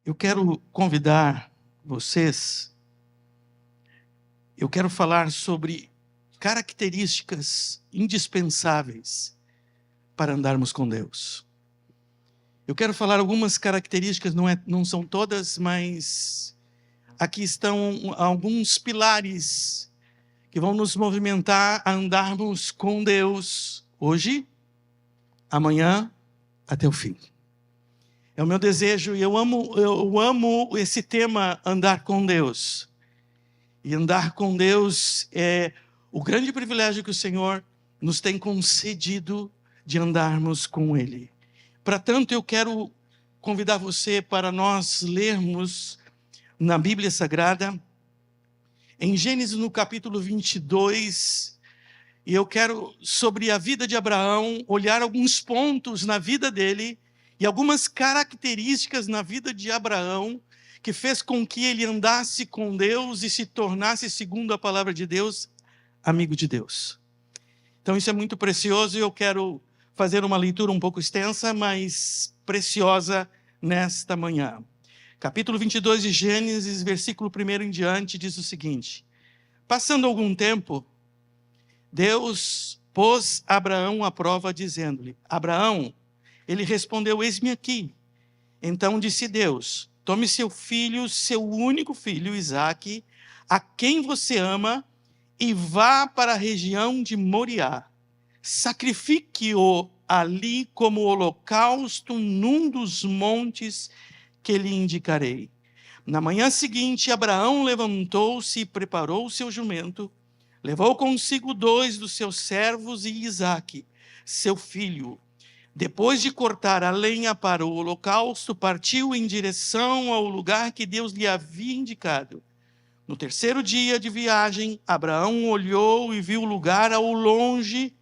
Eu quero convidar vocês, eu quero falar sobre características indispensáveis para andarmos com Deus. Eu quero falar algumas características, não são todas, mas aqui estão alguns pilares que vão nos movimentar a andarmos com Deus hoje, amanhã, até o fim. É o meu desejo e eu amo esse tema, andar com Deus. E andar com Deus é o grande privilégio que o Senhor nos tem concedido de andarmos com Ele. Para tanto, eu quero convidar você para nós lermos na Bíblia Sagrada, em Gênesis no capítulo 22, e eu quero, sobre a vida de Abraão, olhar alguns pontos na vida dele e algumas características na vida de Abraão que fez com que ele andasse com Deus e se tornasse, segundo a palavra de Deus, amigo de Deus. Então isso é muito precioso e eu quero fazer uma leitura um pouco extensa, mas preciosa nesta manhã. Capítulo 22 de Gênesis, versículo 1 em diante, diz o seguinte: Passando algum tempo, Deus pôs Abraão à prova, dizendo-lhe: Abraão, ele respondeu: Eis-me aqui. Então disse Deus: Tome seu filho, seu único filho, Isaque, a quem você ama, e vá para a região de Moriá. Sacrifique-o ali como holocausto num dos montes que lhe indicarei. Na manhã seguinte, Abraão levantou-se e preparou o seu jumento, levou consigo 2 dos seus servos e Isaque, seu filho. Depois de cortar a lenha para o holocausto, partiu em direção ao lugar que Deus lhe havia indicado. No terceiro dia de viagem, Abraão olhou e viu o lugar ao longe.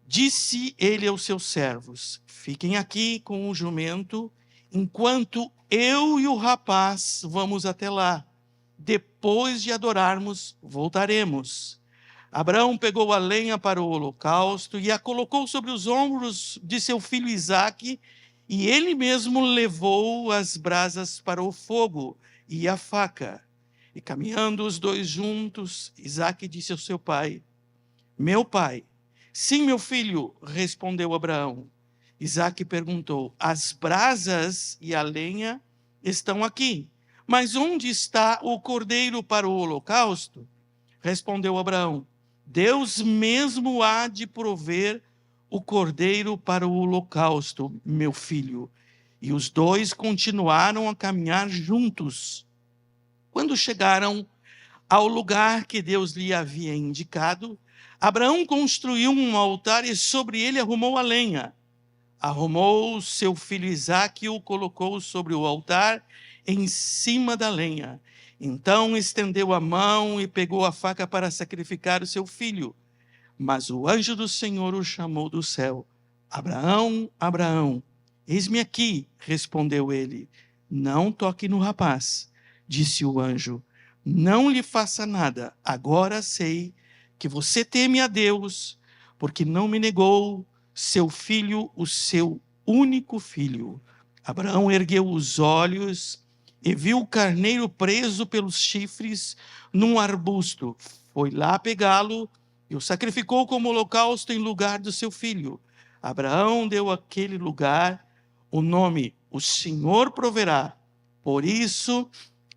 Disse ele aos seus servos: Fiquem aqui com o jumento, enquanto eu e o rapaz vamos até lá. Depois de adorarmos, voltaremos. Abraão pegou a lenha para o holocausto e a colocou sobre os ombros de seu filho Isaque, e ele mesmo levou as brasas para o fogo e a faca. E caminhando os dois juntos, Isaque disse ao seu pai: Meu pai. Sim, meu filho, respondeu Abraão. Isaque perguntou: As brasas e a lenha estão aqui, mas onde está o cordeiro para o holocausto? Respondeu Abraão: Deus mesmo há de prover o cordeiro para o holocausto, meu filho. E os dois continuaram a caminhar juntos. Quando chegaram ao lugar que Deus lhe havia indicado, Abraão construiu um altar e sobre ele arrumou a lenha. Arrumou seu filho Isaque e o colocou sobre o altar em cima da lenha. Então estendeu a mão e pegou a faca para sacrificar o seu filho. Mas o anjo do Senhor o chamou do céu. Abraão, Abraão. Eis-me aqui, respondeu ele. Não toque no rapaz, disse o anjo. Não lhe faça nada. Agora sei que você teme a Deus, porque não me negou seu filho, o seu único filho. Abraão ergueu os olhos e viu o carneiro preso pelos chifres num arbusto. Foi lá pegá-lo e o sacrificou como holocausto em lugar do seu filho. Abraão deu àquele lugar o nome: O Senhor proverá. Por isso,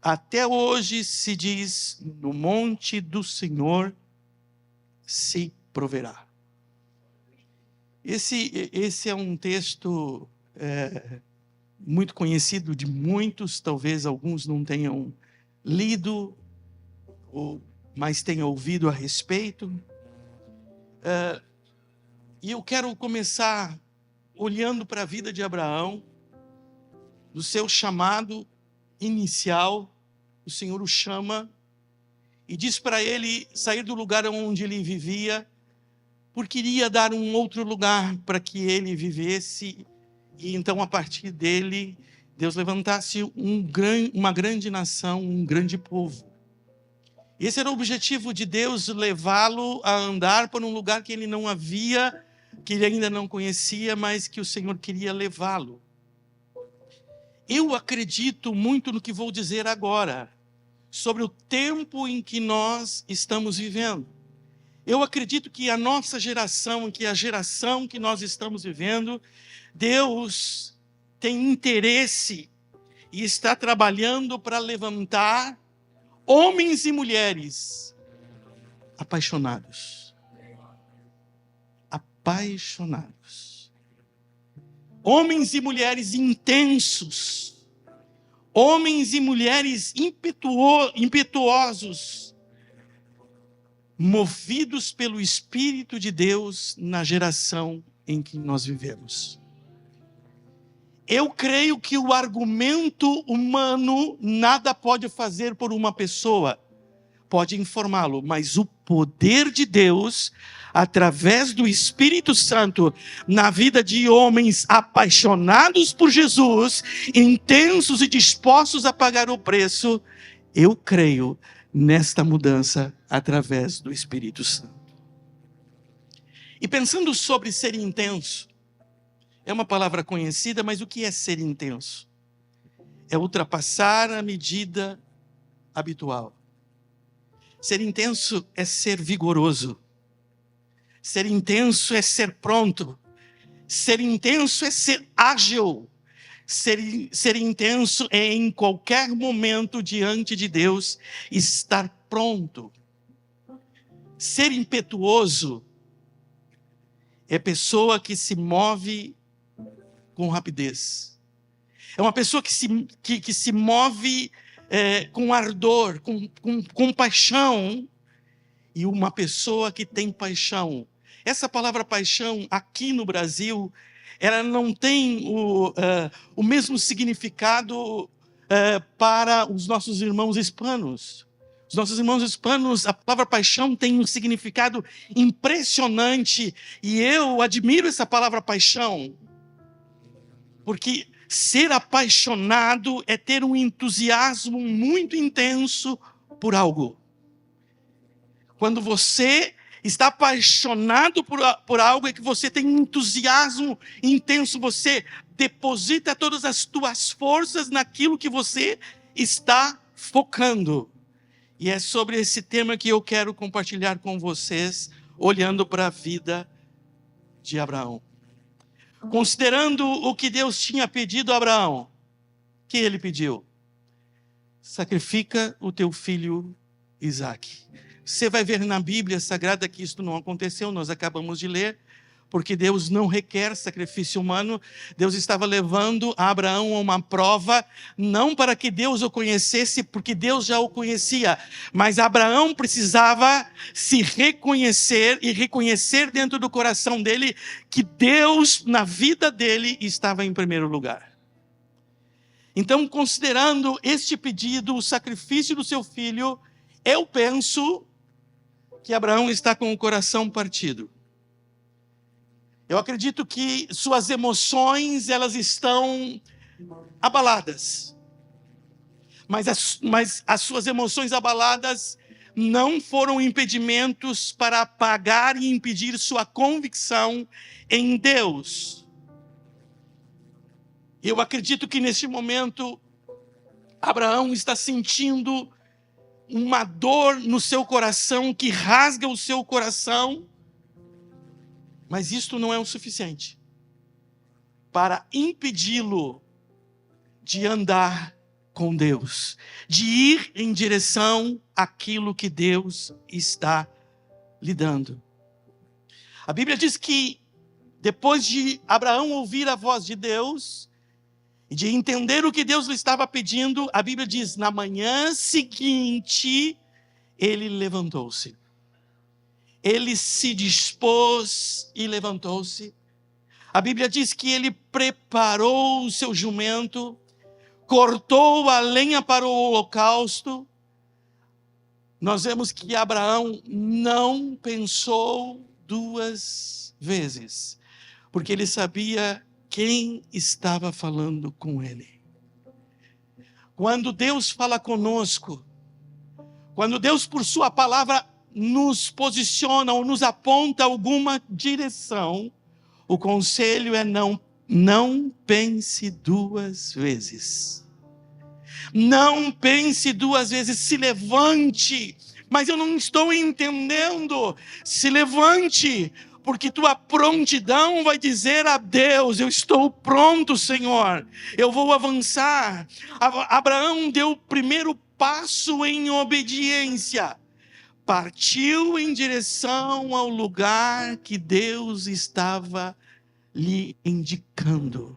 até hoje se diz: no monte do Senhor se proverá. Esse é um texto muito conhecido de muitos, talvez alguns não tenham lido, mas tenham ouvido a respeito. E eu quero começar olhando para a vida de Abraão, do seu chamado inicial. O Senhor o chama e diz para ele sair do lugar onde ele vivia, porque iria dar um outro lugar para que ele vivesse, e então a partir dele Deus levantasse uma grande nação, um grande povo. Esse era o objetivo de Deus, levá-lo a andar por um lugar que ele não havia, que ele ainda não conhecia, mas que o Senhor queria levá-lo. Eu acredito muito no que vou dizer agora, sobre o tempo em que nós estamos vivendo. Eu acredito que a nossa geração, que a geração que nós estamos vivendo, Deus tem interesse e está trabalhando para levantar homens e mulheres apaixonados. Apaixonados. Homens e mulheres intensos. Homens e mulheres impetuosos. Movidos pelo Espírito de Deus na geração em que nós vivemos. Eu creio que o argumento humano nada pode fazer por uma pessoa. Pode informá-lo, mas o poder de Deus, através do Espírito Santo, na vida de homens apaixonados por Jesus, intensos e dispostos a pagar o preço, eu creio nesta mudança através do Espírito Santo. E pensando sobre ser intenso, é uma palavra conhecida, mas o que é ser intenso? É ultrapassar a medida habitual. Ser intenso é ser vigoroso. Ser intenso é ser pronto. Ser intenso é ser ágil. Ser intenso é em qualquer momento diante de Deus estar pronto. Ser impetuoso é pessoa que se move com rapidez. É uma pessoa que se move com ardor, com paixão. E uma pessoa que tem paixão. Essa palavra paixão, aqui no Brasil, ela não tem o mesmo significado para os nossos irmãos hispanos. Os nossos irmãos hispanos, a palavra paixão tem um significado impressionante. E eu admiro essa palavra paixão. Porque ser apaixonado é ter um entusiasmo muito intenso por algo. Quando você está apaixonado por algo, é que você tem um entusiasmo intenso. Você deposita todas as tuas forças naquilo que você está focando. E é sobre esse tema que eu quero compartilhar com vocês, olhando para a vida de Abraão. Considerando o que Deus tinha pedido a Abraão, o que ele pediu? Sacrifica o teu filho Isaque. Você vai ver na Bíblia Sagrada que isso não aconteceu, nós acabamos de ler, porque Deus não requer sacrifício humano. Deus estava levando a Abraão a uma prova, não para que Deus o conhecesse, porque Deus já o conhecia, mas Abraão precisava se reconhecer e reconhecer dentro do coração dele que Deus, na vida dele, estava em primeiro lugar. Então, considerando este pedido, o sacrifício do seu filho, eu penso que Abraão está com o coração partido. Eu acredito que suas emoções, elas estão abaladas. Mas as suas emoções abaladas não foram impedimentos para apagar e impedir sua convicção em Deus. Eu acredito que neste momento, Abraão está sentindo uma dor no seu coração, que rasga o seu coração, mas isto não é o suficiente para impedi-lo de andar com Deus, de ir em direção àquilo que Deus está lhe dando. A Bíblia diz que depois de Abraão ouvir a voz de Deus, e de entender o que Deus lhe estava pedindo, a Bíblia diz, na manhã seguinte, ele levantou-se. Ele se dispôs e levantou-se. A Bíblia diz que ele preparou o seu jumento, cortou a lenha para o holocausto. Nós vemos que Abraão não pensou duas vezes, porque ele sabia quem estava falando com ele. Quando Deus fala conosco, quando Deus por sua palavra nos posiciona ou nos aponta alguma direção, o conselho é não Não pense duas vezes. Não pense duas vezes. Se levante. Mas eu não estou entendendo. Se levante, porque tua prontidão vai dizer a Deus: eu estou pronto, Senhor. Eu vou avançar. Abraão deu o primeiro passo em obediência. Partiu em direção ao lugar que Deus estava lhe indicando.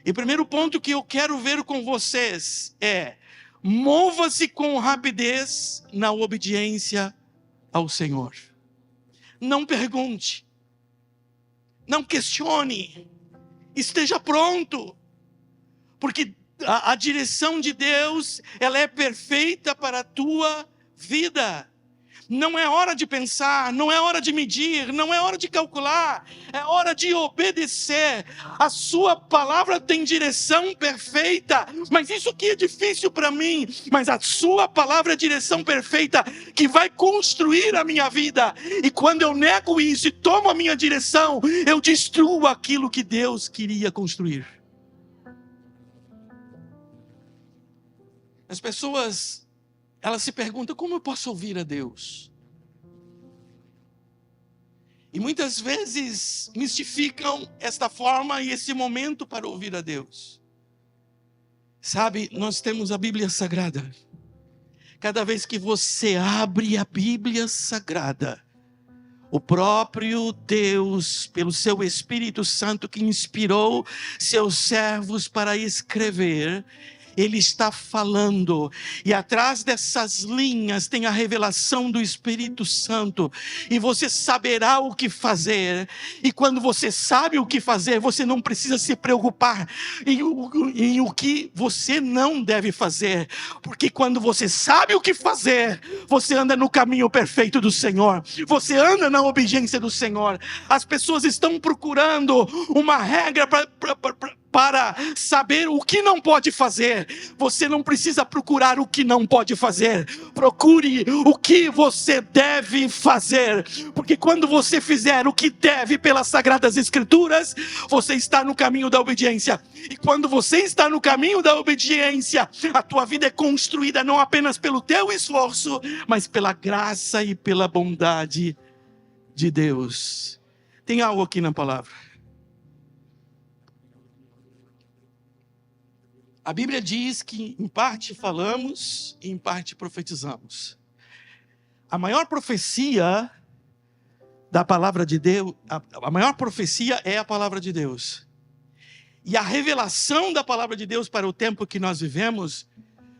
E o primeiro ponto que eu quero ver com vocês é: mova-se com rapidez na obediência ao Senhor. Não pergunte, não questione, esteja pronto, porque a direção de Deus, ela é perfeita para a tua vida. Não é hora de pensar, não é hora de medir, não é hora de calcular, é hora de obedecer. A sua palavra tem direção perfeita, mas isso aqui é difícil para mim. Mas a sua palavra é direção perfeita, que vai construir a minha vida. E quando eu nego isso e tomo a minha direção, eu destruo aquilo que Deus queria construir. As pessoas, elas se perguntam: como eu posso ouvir a Deus? E muitas vezes mistificam esta forma e esse momento para ouvir a Deus. Sabe, nós temos a Bíblia Sagrada. Cada vez que você abre a Bíblia Sagrada, o próprio Deus, pelo seu Espírito Santo que inspirou seus servos para escrever, Ele está falando, e atrás dessas linhas tem a revelação do Espírito Santo, e você saberá o que fazer. E quando você sabe o que fazer, você não precisa se preocupar em o que você não deve fazer, porque quando você sabe o que fazer, você anda no caminho perfeito do Senhor, você anda na obediência do Senhor. As pessoas estão procurando uma regra para saber o que não pode fazer. Você não precisa procurar o que não pode fazer. Procure o que você deve fazer. Porque quando você fizer o que deve pelas Sagradas Escrituras, você está no caminho da obediência. E quando você está no caminho da obediência, a tua vida é construída não apenas pelo teu esforço, mas pela graça e pela bondade de Deus. Tem algo aqui na palavra. A Bíblia diz que em parte falamos e em parte profetizamos. A maior profecia da palavra de Deus, a maior profecia é a palavra de Deus. E a revelação da palavra de Deus para o tempo que nós vivemos,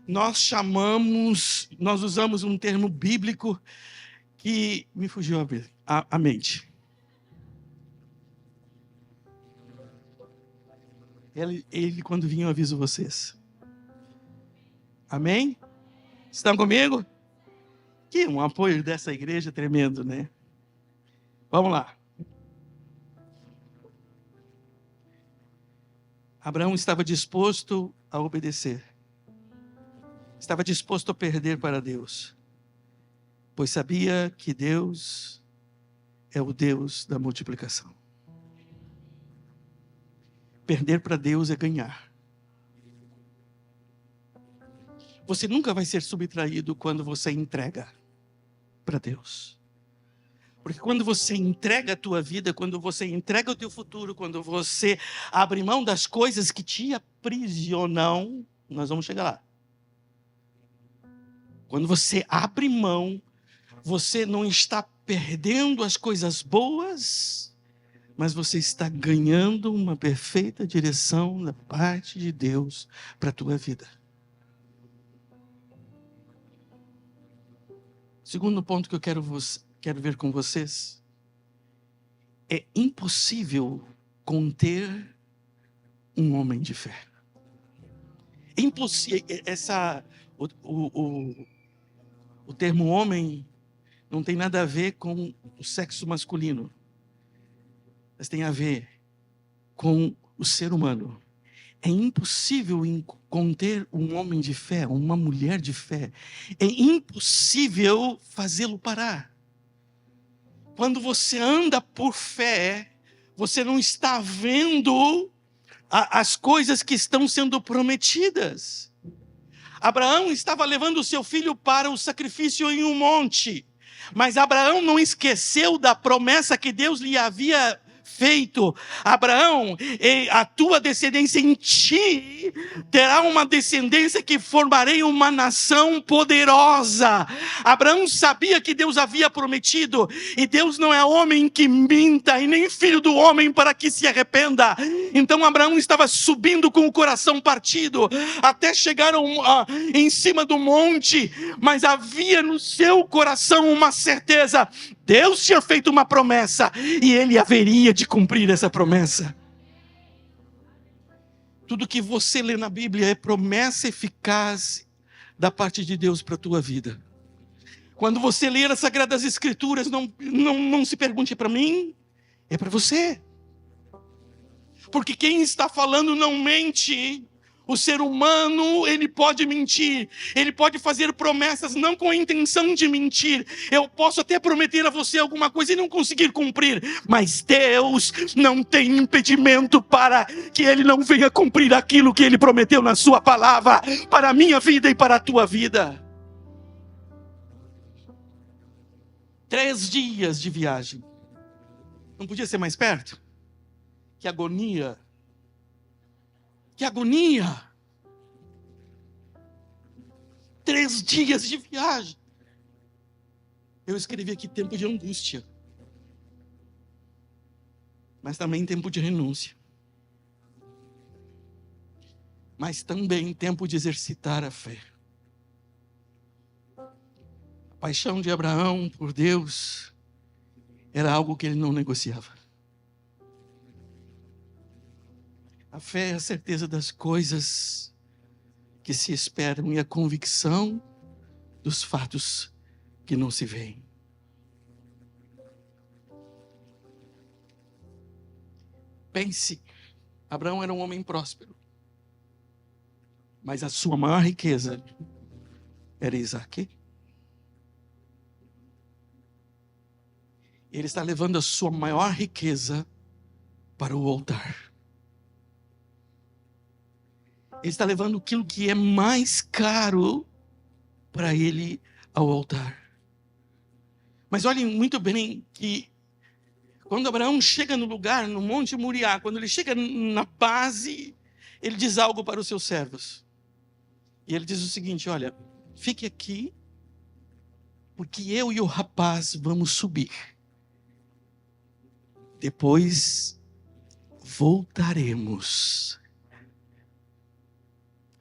nós usamos um termo bíblico que me fugiu a mente. Ele, quando vir, eu aviso vocês. Amém? Estão comigo? Que um apoio dessa igreja tremendo, né? Vamos lá. Abraão estava disposto a obedecer. Estava disposto a perder para Deus. Pois sabia que Deus é o Deus da multiplicação. Perder para Deus é ganhar. Você nunca vai ser subtraído quando você entrega para Deus. Porque quando você entrega a tua vida, quando você entrega o teu futuro, quando você abre mão das coisas que te aprisionam, nós vamos chegar lá. Quando você abre mão, você não está perdendo as coisas boas, mas você está ganhando uma perfeita direção da parte de Deus para a tua vida. Segundo ponto que eu quero ver com vocês, é impossível conter um homem de fé. É impossível. O termo homem não tem nada a ver com o sexo masculino, mas tem a ver com o ser humano. É impossível conter um homem de fé, uma mulher de fé. É impossível fazê-lo parar. Quando você anda por fé, você não está vendo as coisas que estão sendo prometidas. Abraão estava levando o seu filho para o sacrifício em um monte, mas Abraão não esqueceu da promessa que Deus lhe havia feito. Abraão, a tua descendência em ti terá uma descendência que formarei uma nação poderosa. Abraão sabia que Deus havia prometido, e Deus não é homem que minta, e nem filho do homem para que se arrependa. Então Abraão estava subindo com o coração partido, até chegar em cima do monte, mas havia no seu coração uma certeza: Deus tinha feito uma promessa, e ele haveria de cumprir essa promessa. Tudo que você lê na Bíblia é promessa eficaz da parte de Deus para a tua vida. Quando você ler as Sagradas Escrituras, não se pergunte para mim, é para você. Porque quem está falando não mente. O ser humano, ele pode mentir, ele pode fazer promessas não com a intenção de mentir. Eu posso até prometer a você alguma coisa e não conseguir cumprir, mas Deus não tem impedimento para que ele não venha cumprir aquilo que ele prometeu na sua palavra, para a minha vida e para a tua vida. 3 dias de viagem. Não podia ser mais perto? Que agonia! Que agonia! 3 dias de viagem. Eu escrevi aqui tempo de angústia, mas também tempo de renúncia, mas também tempo de exercitar a fé. A paixão de Abraão por Deus era algo que ele não negociava. A fé é a certeza das coisas que se esperam e a convicção dos fatos que não se veem. Pense, Abraão era um homem próspero, mas a sua maior riqueza era Isaque. Ele está levando a sua maior riqueza para o altar. Ele está levando aquilo que é mais caro para ele ao altar. Mas olhem muito bem que quando Abraão chega no lugar, no Monte Moriá, quando ele chega na base, ele diz algo para os seus servos. E ele diz o seguinte: olha, fique aqui, porque eu e o rapaz vamos subir. Depois voltaremos.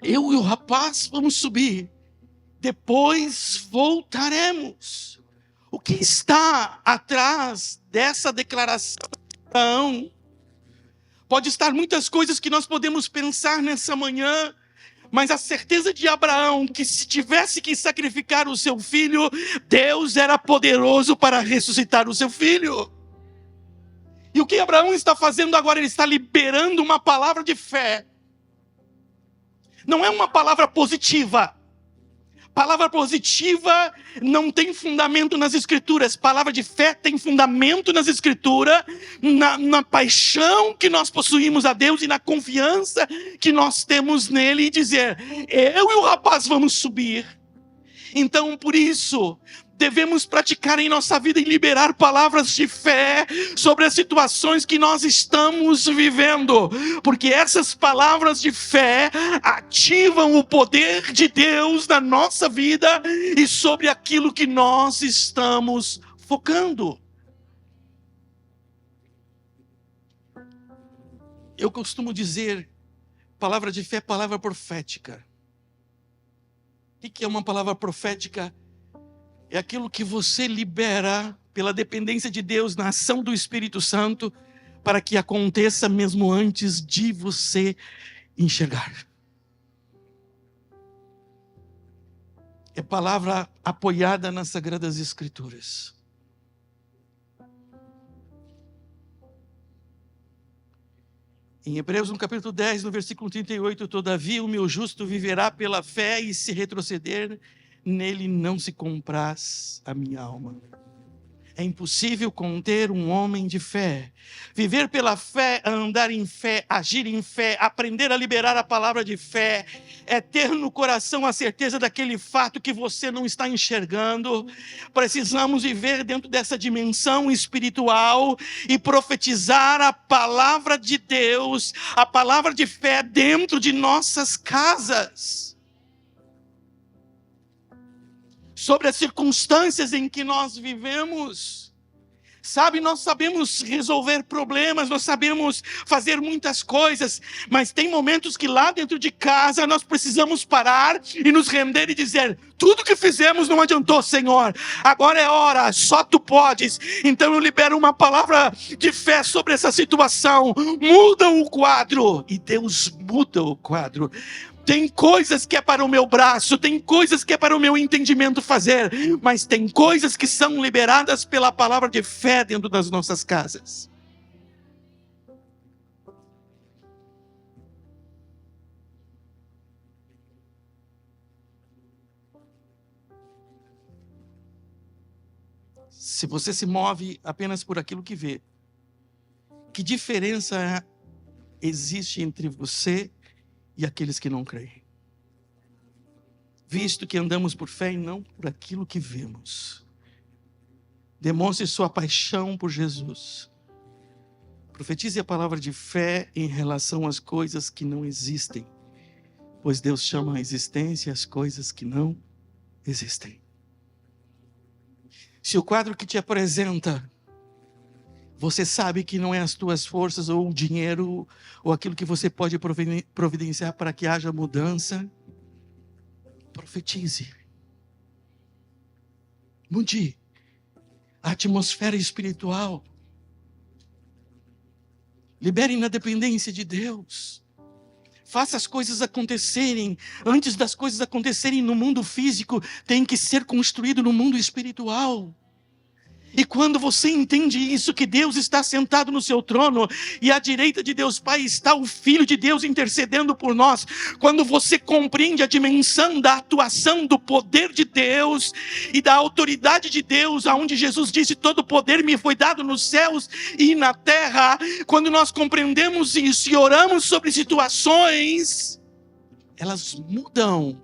Eu e o rapaz vamos subir. Depois voltaremos. O que está atrás dessa declaração de Abraão? Pode estar muitas coisas que nós podemos pensar nessa manhã, mas a certeza de Abraão que se tivesse que sacrificar o seu filho, Deus era poderoso para ressuscitar o seu filho. E o que Abraão está fazendo agora? Ele está liberando uma palavra de fé. Não é uma palavra positiva. Palavra positiva não tem fundamento nas Escrituras. Palavra de fé tem fundamento nas Escrituras, na paixão que nós possuímos a Deus e na confiança que nós temos nele, e dizer: eu e o rapaz vamos subir. Então, por isso, devemos praticar em nossa vida e liberar palavras de fé sobre as situações que nós estamos vivendo, porque essas palavras de fé ativam o poder de Deus na nossa vida e sobre aquilo que nós estamos focando. Eu costumo dizer, palavra de fé é palavra profética. O que é uma palavra profética? É aquilo que você libera pela dependência de Deus, na ação do Espírito Santo, para que aconteça mesmo antes de você enxergar. É palavra apoiada nas Sagradas Escrituras. Em Hebreus, no capítulo 10, no versículo 38, todavia o meu justo viverá pela fé, e se retroceder, nele não se compraz a minha alma. É impossível conter um homem de fé. Viver pela fé, andar em fé, agir em fé, aprender a liberar a palavra de fé, é ter no coração a certeza daquele fato que você não está enxergando. Precisamos viver dentro dessa dimensão espiritual e profetizar a palavra de Deus, a palavra de fé dentro de nossas casas. Sobre as circunstâncias em que nós vivemos. Sabe, nós sabemos resolver problemas, nós sabemos fazer muitas coisas, mas tem momentos que lá dentro de casa nós precisamos parar e nos render e dizer: tudo que fizemos não adiantou, Senhor, agora é hora, só Tu podes. Então eu libero uma palavra de fé sobre essa situação. Muda o quadro, e Deus muda o quadro. Tem coisas que é para o meu braço, tem coisas que é para o meu entendimento fazer, mas tem coisas que são liberadas pela palavra de fé dentro das nossas casas. Se você se move apenas por aquilo que vê, que diferença existe entre você e aqueles que não creem? Visto que andamos por fé e não por aquilo que vemos. Demonstre sua paixão por Jesus. Profetize a palavra de fé em relação às coisas que não existem, pois Deus chama a existência as coisas que não existem. Se o quadro que te apresenta, você sabe que não é as tuas forças ou o dinheiro ou aquilo que você pode providenciar para que haja mudança, profetize. Mude a atmosfera espiritual. Libere na dependência de Deus. Faça as coisas acontecerem. Antes das coisas acontecerem no mundo físico, tem que ser construído no mundo espiritual. E quando você entende isso, que Deus está sentado no seu trono, e à direita de Deus Pai está o Filho de Deus intercedendo por nós, quando você compreende a dimensão da atuação do poder de Deus, e da autoridade de Deus, aonde Jesus disse: todo poder me foi dado nos céus e na terra, quando nós compreendemos isso e oramos sobre situações, elas mudam.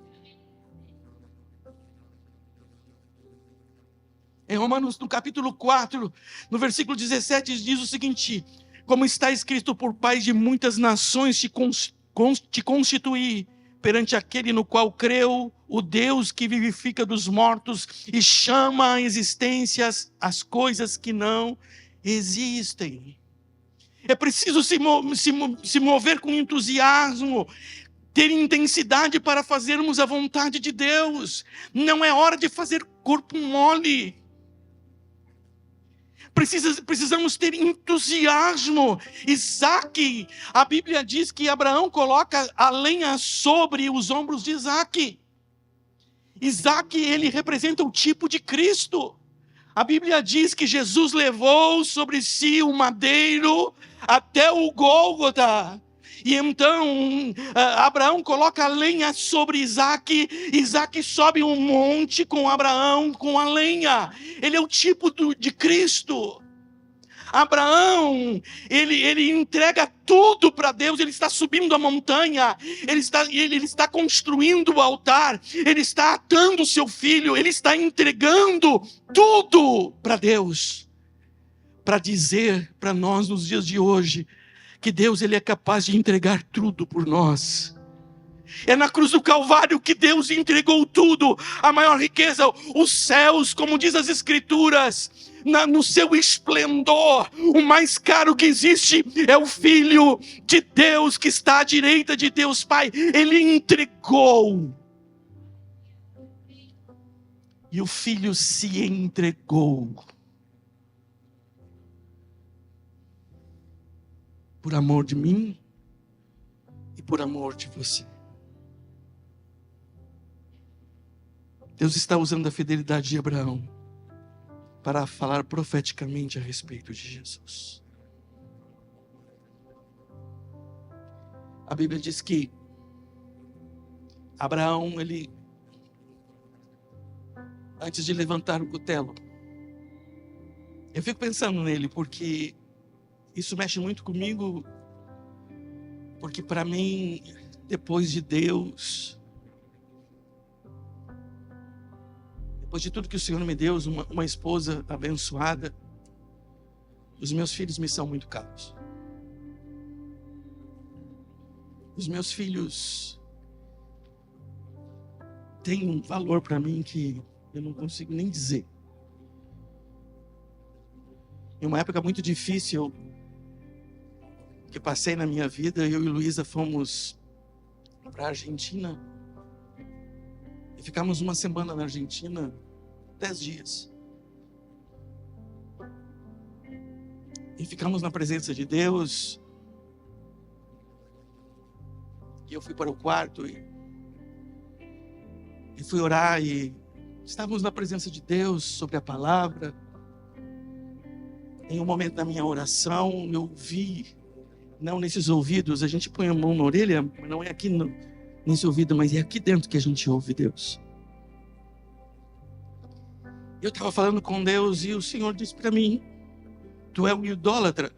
Em Romanos, no capítulo 4, no versículo 17, diz o seguinte: como está escrito, por paz de muitas nações te constituí perante aquele no qual creu, o Deus que vivifica dos mortos e chama à existência as coisas que não existem. É preciso se mover com entusiasmo, ter intensidade para fazermos a vontade de Deus. Não é hora de fazer corpo mole. Precisamos ter entusiasmo. Isaac, a Bíblia diz que Abraão coloca a lenha sobre os ombros de Isaac. Isaac, ele representa o tipo de Cristo. A Bíblia diz que Jesus levou sobre si o madeiro até o Gólgota. E então Abraão coloca a lenha sobre Isaac. Isaac sobe um monte com Abraão, com a lenha. Ele é o tipo de Cristo. Abraão, ele entrega tudo para Deus. Ele está subindo a montanha, ele está construindo o altar, ele está atando o seu filho, ele está entregando tudo para Deus, para dizer para nós nos dias de hoje que Deus, ele é capaz de entregar tudo por nós. É na cruz do Calvário que Deus entregou tudo, a maior riqueza, os céus, como diz as Escrituras, no seu esplendor. O mais caro que existe é o Filho de Deus que está à direita de Deus Pai. Ele entregou. E o Filho se entregou por amor de mim e por amor de você. Deus está usando a fidelidade de Abraão para falar profeticamente a respeito de Jesus. A Bíblia diz que Abraão, ele, antes de levantar o cutelo, Eu fico pensando nele porque isso mexe muito comigo, porque para mim, depois de Deus, depois de tudo que o Senhor me deu, uma esposa abençoada, os meus filhos me são muito caros. Os meus filhos têm um valor para mim que eu não consigo nem dizer. Em uma época muito difícil que passei na minha vida, eu e Luísa fomos para a Argentina e ficamos uma semana na Argentina, 10 dias. E ficamos na presença de Deus. E eu fui para o quarto e fui orar e estávamos na presença de Deus sobre a palavra. Em um momento da minha oração, eu vi, não nesses ouvidos, a gente põe a mão na orelha, mas não é aqui nesse ouvido, mas é aqui dentro que a gente ouve Deus. Eu estava falando com Deus e o Senhor disse para mim: tu é um idólatra.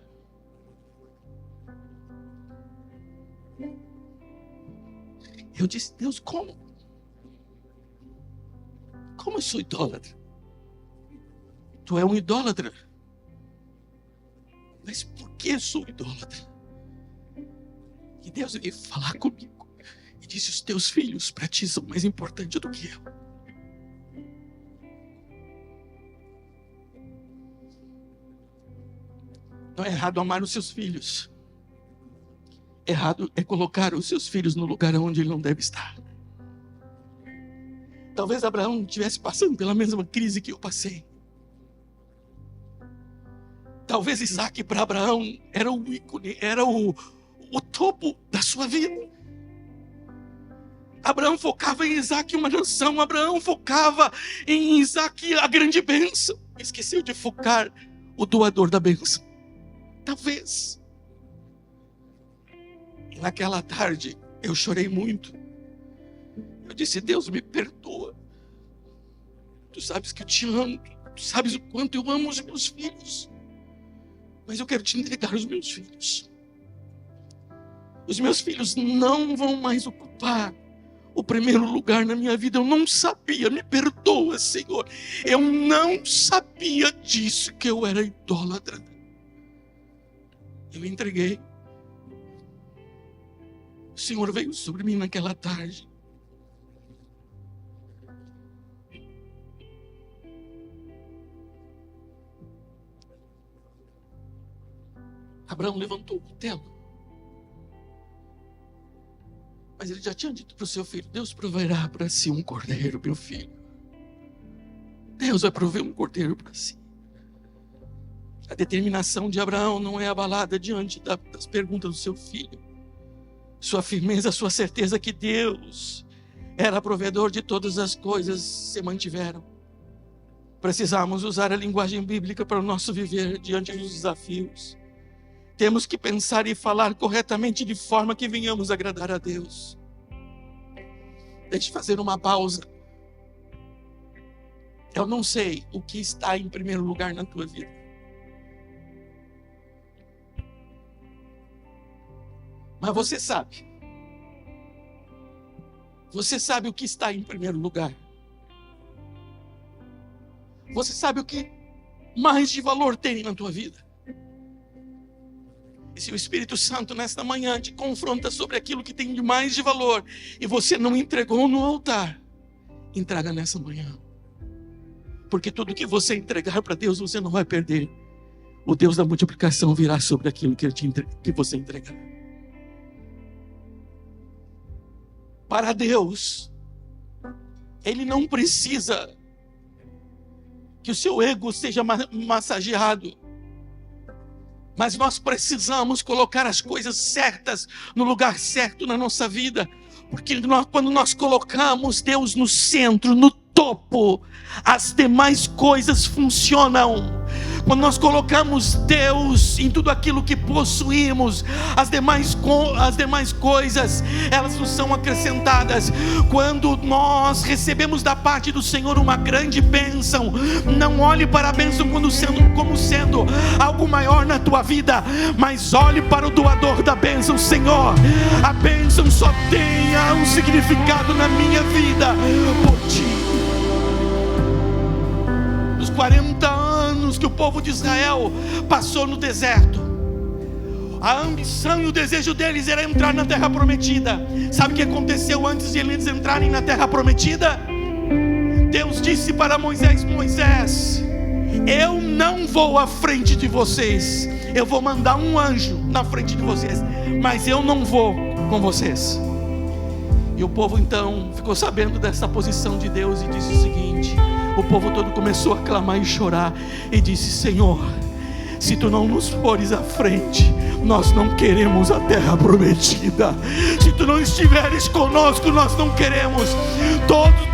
Eu disse: Deus, como? Como eu sou idólatra? Tu é um idólatra. Mas por que sou idólatra? E Deus veio falar comigo e disse: os teus filhos para ti são mais importantes do que eu. Não é errado amar os seus filhos. Errado é colocar os seus filhos no lugar onde ele não deve estar. Talvez Abraão estivesse passando pela mesma crise que eu passei. Talvez Isaac para Abraão era o ícone, era o topo da sua vida. Abraão focava em Isaac uma nação. Abraão focava em Isaac a grande bênção. Esqueceu de focar o doador da bênção. Talvez. E naquela tarde eu chorei muito. Eu disse: Deus, me perdoa. Tu sabes que eu te amo. Tu sabes o quanto eu amo os meus filhos. Mas eu quero te entregar os meus filhos. Os meus filhos não vão mais ocupar o primeiro lugar na minha vida. Eu não sabia, me perdoa, Senhor. Eu não sabia disso, que eu era idólatra. Eu entreguei. O Senhor veio sobre mim naquela tarde. Abraão levantou o cutelo. Mas ele já tinha dito para o seu filho: Deus proverá para si um cordeiro, meu filho. Deus vai prover um cordeiro para si. A determinação de Abraão não é abalada diante das perguntas do seu filho. Sua firmeza, sua certeza que Deus era provedor de todas as coisas se mantiveram. Precisamos usar a linguagem bíblica para o nosso viver diante dos desafios. Temos que pensar e falar corretamente de forma que venhamos agradar a Deus. Deixe eu fazer uma pausa. Eu não sei o que está em primeiro lugar na tua vida. Mas você sabe. Você sabe o que está em primeiro lugar. Você sabe o que mais de valor tem na tua vida. E se o Espírito Santo nesta manhã te confronta sobre aquilo que tem de mais de valor e você não entregou no altar, entrega nessa manhã. Porque tudo que você entregar para Deus, você não vai perder. O Deus da multiplicação virá sobre aquilo que você entregar. Para Deus, Ele não precisa que o seu ego seja massageado. Mas nós precisamos colocar as coisas certas no lugar certo na nossa vida. Porque quando nós colocamos Deus no centro, no topo, as demais coisas funcionam. quando nós colocamos Deus em tudo aquilo que possuímos, as demais coisas, elas nos são acrescentadas. Quando nós recebemos da parte do Senhor uma grande bênção, não olhe para a bênção como sendo algo maior na tua vida, mas olhe para o doador da bênção. Senhor, a bênção só tenha um significado na minha vida por Ti. Nos 40 anos que o povo de Israel passou no deserto, a ambição e o desejo deles era entrar na terra prometida. Sabe o que aconteceu antes de eles entrarem na terra prometida? Deus disse para Moisés: Moisés, eu não vou à frente de vocês, eu vou mandar um anjo na frente de vocês, mas eu não vou com vocês. E o povo então ficou sabendo dessa posição de Deus e disse o seguinte: o povo todo começou a clamar e chorar e disse: Senhor, se Tu não nos fores à frente, nós não queremos a terra prometida. Se Tu não estiveres conosco, nós não queremos.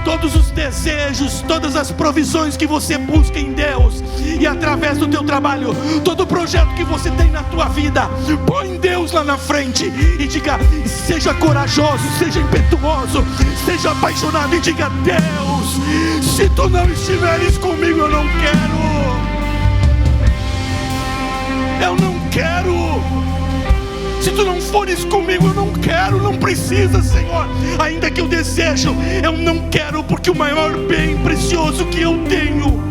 Todos os desejos, todas as provisões que você busca em Deus, e através do teu trabalho, todo projeto que você tem na tua vida, põe Deus lá na frente e diga: seja corajoso, seja impetuoso, seja apaixonado e diga: Deus, se Tu não estiveres comigo, eu não quero. Eu não quero. Se Tu não fores comigo, eu não quero. Não precisa, Senhor. Ainda que eu desejo, eu não quero, porque o maior bem precioso que eu tenho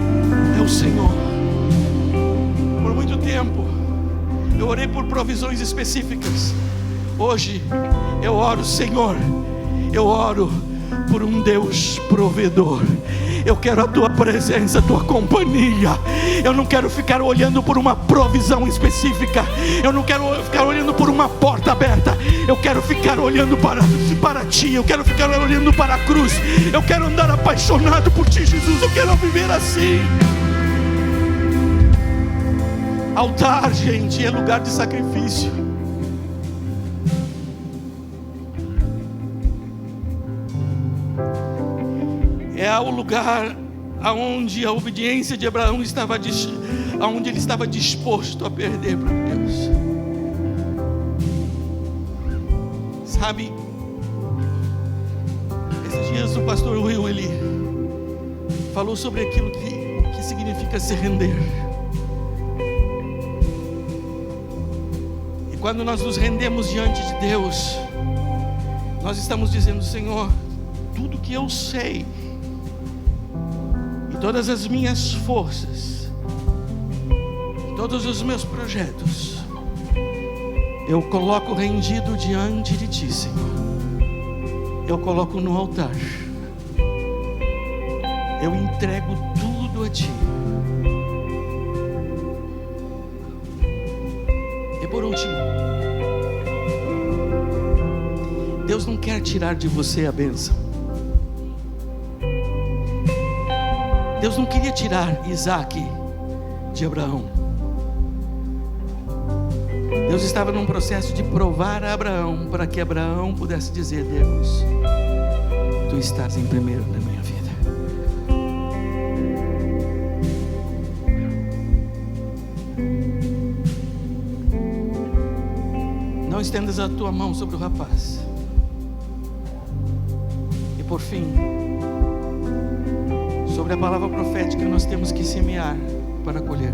é o Senhor. Por muito tempo eu orei por provisões específicas. Hoje eu oro: Senhor, eu oro por um Deus provedor. Eu quero a Tua presença, a Tua companhia. Eu não quero ficar olhando por uma provisão específica. Eu não quero ficar olhando por uma porta aberta. Eu quero ficar olhando para Ti. Eu quero ficar olhando para a cruz. Eu quero andar apaixonado por Ti, Jesus. Eu quero viver assim. Altar, gente, é lugar de sacrifício. É o lugar aonde a obediência de Abraão aonde ele estava disposto a perder para Deus. Sabe, esses dias o pastor Will, ele falou sobre aquilo que significa se render. E quando nós nos rendemos diante de Deus, nós estamos dizendo: Senhor, tudo que eu sei, todas as minhas forças, todos os meus projetos, eu coloco rendido diante de Ti, Senhor. Eu coloco no altar. Eu entrego tudo a Ti. E por último, Deus não quer tirar de você a bênção. Deus não queria tirar Isaac de Abraão. Deus estava num processo de provar a Abraão, para que Abraão pudesse dizer: Deus, Tu estás em primeiro na minha vida. Não estendas a tua mão sobre o rapaz. E por fim, sobre a palavra profética, nós temos que semear para colher.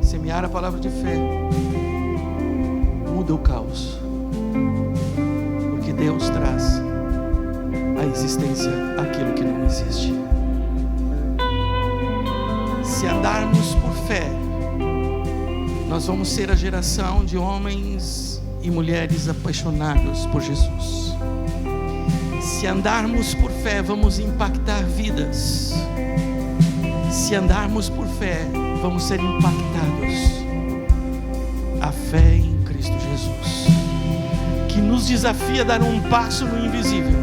Semear a palavra de fé muda o caos, porque Deus traz à existência aquilo que não existe. Se andarmos por fé, nós vamos ser a geração de homens e mulheres apaixonados por Jesus. Se andarmos por fé, vamos impactar vidas. Se andarmos por fé, vamos ser impactados. A fé em Cristo Jesus, que nos desafia a dar um passo no invisível,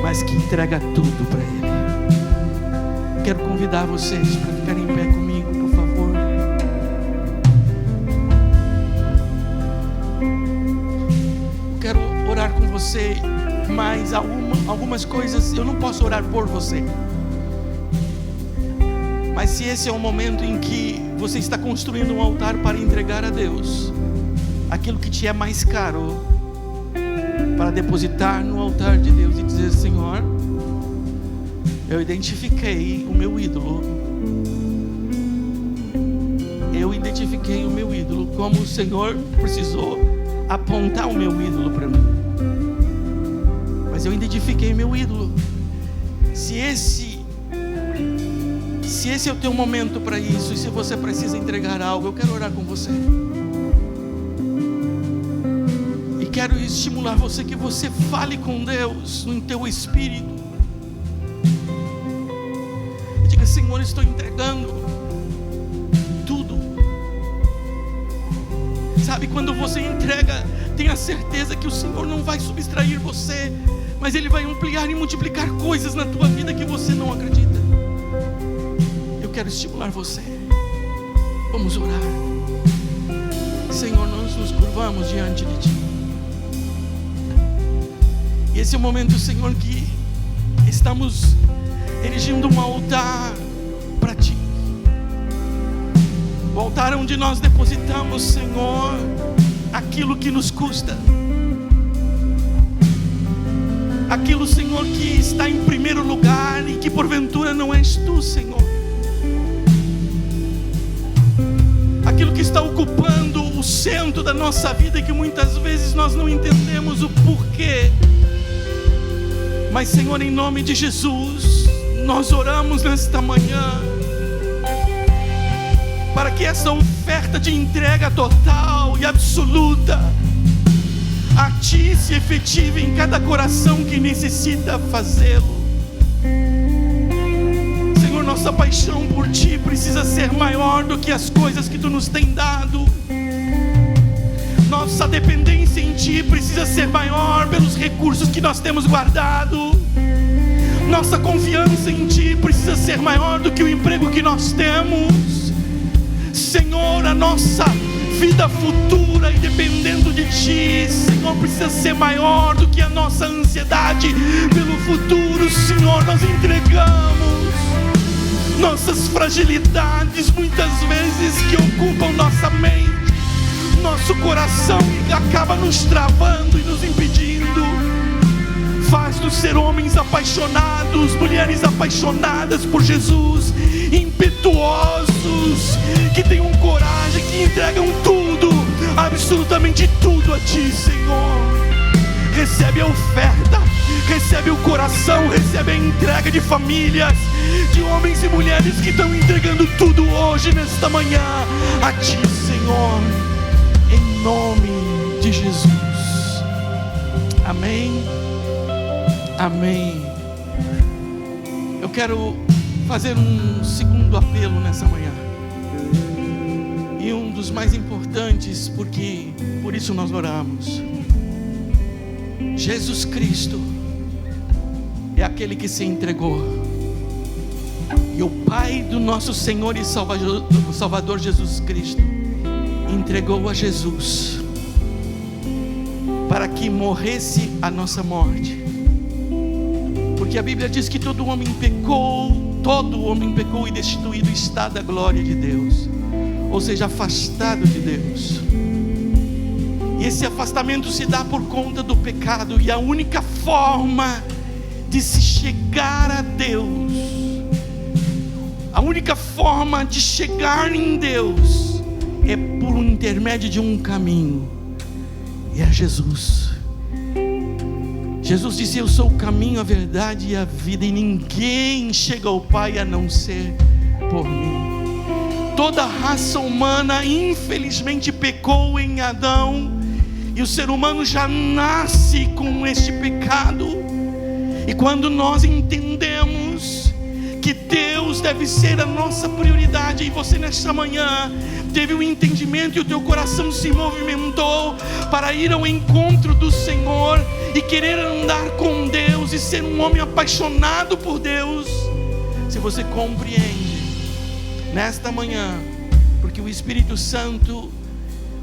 mas que entrega tudo para Ele. Quero convidar vocês para ficarem em pé comigo, por favor. Quero orar com você. Mas algumas coisas eu não posso orar por você, Mas se esse é o momento em que você está construindo um altar para entregar a Deus aquilo que te é mais caro, para depositar no altar de Deus e dizer: Senhor, eu identifiquei o meu ídolo. Eu identifiquei o meu ídolo, como o Senhor precisou apontar o meu ídolo para mim. Mas eu identifiquei meu ídolo. Se esse é o teu momento para isso, e se você precisa entregar algo, eu quero orar com você. E quero estimular você, que você fale com Deus no teu espírito. E diga: Senhor, estou entregando tudo. Sabe, quando você entrega, tenha certeza que o Senhor não vai subtrair você, mas Ele vai ampliar e multiplicar coisas na tua vida que você não acredita. Eu quero estimular você. Vamos orar. Senhor, nós nos curvamos diante de Ti. E esse é o momento, Senhor, que estamos erigindo um altar para Ti. O altar onde nós depositamos, Senhor, aquilo que nos custa. Aquilo, Senhor, que está em primeiro lugar e que porventura não és Tu, Senhor. Aquilo que está ocupando o centro da nossa vida e que muitas vezes nós não entendemos o porquê. Mas, Senhor, em nome de Jesus, nós oramos nesta manhã para que essa oferta de entrega total e absoluta a Ti se efetive em cada coração que necessita fazê-lo. Senhor, nossa paixão por Ti precisa ser maior do que as coisas que Tu nos tem dado. Nossa dependência em Ti precisa ser maior pelos recursos que nós temos guardado. Nossa confiança em Ti precisa ser maior do que o emprego que nós temos. Senhor, a nossa vida futura e dependendo de Ti, Senhor, precisa ser maior do que a nossa ansiedade pelo futuro. Senhor, nós entregamos nossas fragilidades, muitas vezes, que ocupam nossa mente, nosso coração, e acaba nos travando e nos impedindo. Faz-nos ser homens apaixonados, mulheres apaixonadas por Jesus, impetuosos, que tenham coragem, que entregam tudo, absolutamente tudo a Ti, Senhor. Recebe a oferta, recebe o coração, recebe a entrega de famílias, de homens e mulheres que estão entregando tudo hoje, nesta manhã, a Ti, Senhor, em nome de Jesus. Amém. Amém. Eu quero fazer um segundo apelo nessa manhã, e um dos mais importantes, porque por isso nós oramos. Jesus Cristo é aquele que se entregou, e o Pai do nosso Senhor e Salvador Jesus Cristo entregou a Jesus para que morresse a nossa morte. Porque a Bíblia diz que todo homem pecou e destituído está da glória de Deus, ou seja, afastado de Deus. E esse afastamento se dá por conta do pecado, e a única forma de se chegar a Deus, a única forma de chegar em Deus é por um intermédio de um caminho, e é Jesus. Jesus disse: eu sou o caminho, a verdade e a vida, e ninguém chega ao Pai a não ser por mim. Toda a raça humana infelizmente pecou em Adão, e o ser humano já nasce com este pecado. E quando nós entendemos que Deus deve ser a nossa prioridade, e você nesta manhã teve o entendimento e o teu coração se movimentou para ir ao encontro do Senhor e querer andar com Deus e ser um homem apaixonado por Deus, se você compreende nesta manhã, porque o Espírito Santo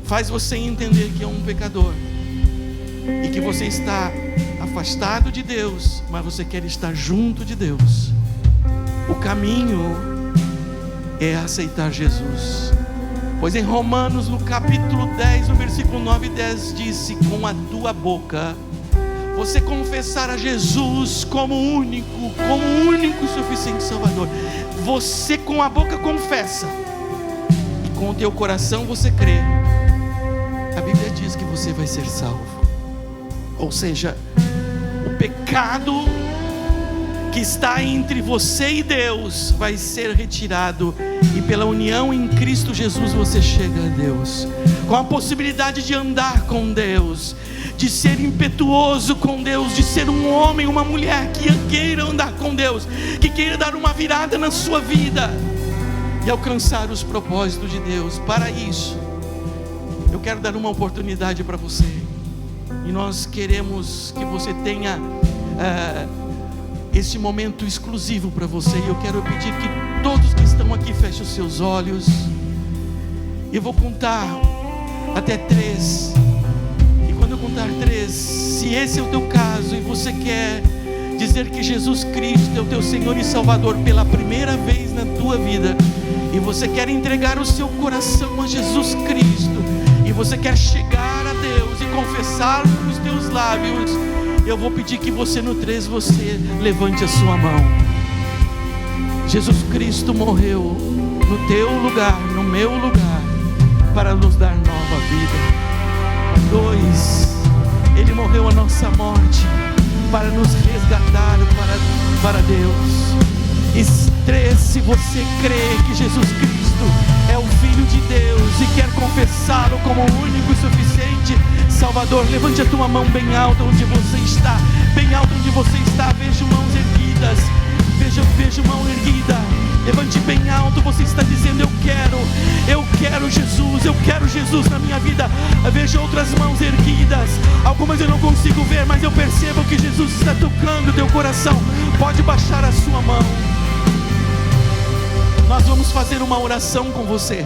faz você entender que é um pecador e que você está afastado de Deus, mas você quer estar junto de Deus. O caminho é aceitar Jesus. Pois em Romanos, no capítulo 10, no versículo 9 e 10, disse: com a tua boca você confessar a Jesus como único e suficiente Salvador. Você com a boca confessa, e com o teu coração você crê. A Bíblia diz que você vai ser salvo. Ou seja, o pecado que está entre você e Deus vai ser retirado, e pela união em Cristo Jesus você chega a Deus, com a possibilidade de andar com Deus, de ser impetuoso com Deus, de ser um homem, uma mulher que queira andar com Deus, que queira dar uma virada na sua vida e alcançar os propósitos de Deus. Para isso, eu quero dar uma oportunidade para você, e nós queremos que você tenha esse momento exclusivo para você. E eu quero pedir que todos que estão aqui fechem os seus olhos. Eu vou contar até 3, e quando eu contar 3, se esse é o teu caso e você quer dizer que Jesus Cristo é o teu Senhor e Salvador pela primeira vez na tua vida, e você quer entregar o seu coração a Jesus Cristo, e você quer chegar a Deus e confessar com os teus lábios, eu vou pedir que você no 3, você levante a sua mão. Jesus Cristo morreu no teu lugar, no meu lugar, para nos dar nova vida. 2, Ele morreu a nossa morte para nos resgatar para Deus. E 3, se você crê que Jesus Cristo é o Filho de Deus e quer confessá-lo como o único e suficiente Salvador, levante a tua mão bem alta onde você está. Bem alto onde você está, vejo mãos erguidas. Vejo mão erguida. Levante bem alto, você está dizendo: eu quero Jesus, eu quero Jesus na minha vida. Vejo outras mãos erguidas, algumas eu não consigo ver, mas eu percebo que Jesus está tocando o teu coração. Pode baixar a sua mão. Nós vamos fazer uma oração com você.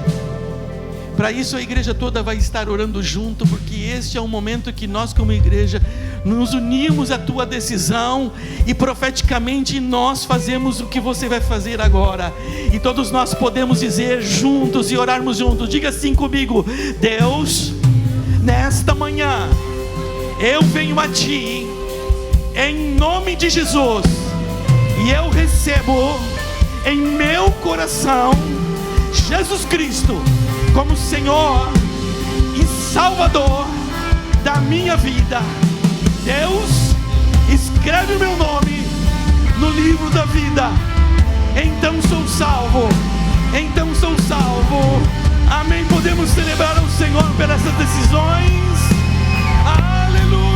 Para isso a igreja toda vai estar orando junto, porque este é o momento que nós como igreja nos unimos à tua decisão, e profeticamente nós fazemos o que você vai fazer agora, e todos nós podemos dizer juntos e orarmos juntos. Diga assim comigo: Deus, nesta manhã eu venho a ti em nome de Jesus, e eu recebo em meu coração Jesus Cristo como Senhor e Salvador da minha vida. Deus, escreve meu nome no livro da vida. Então sou salvo. Amém. Podemos celebrar ao Senhor pelas essas decisões. Aleluia.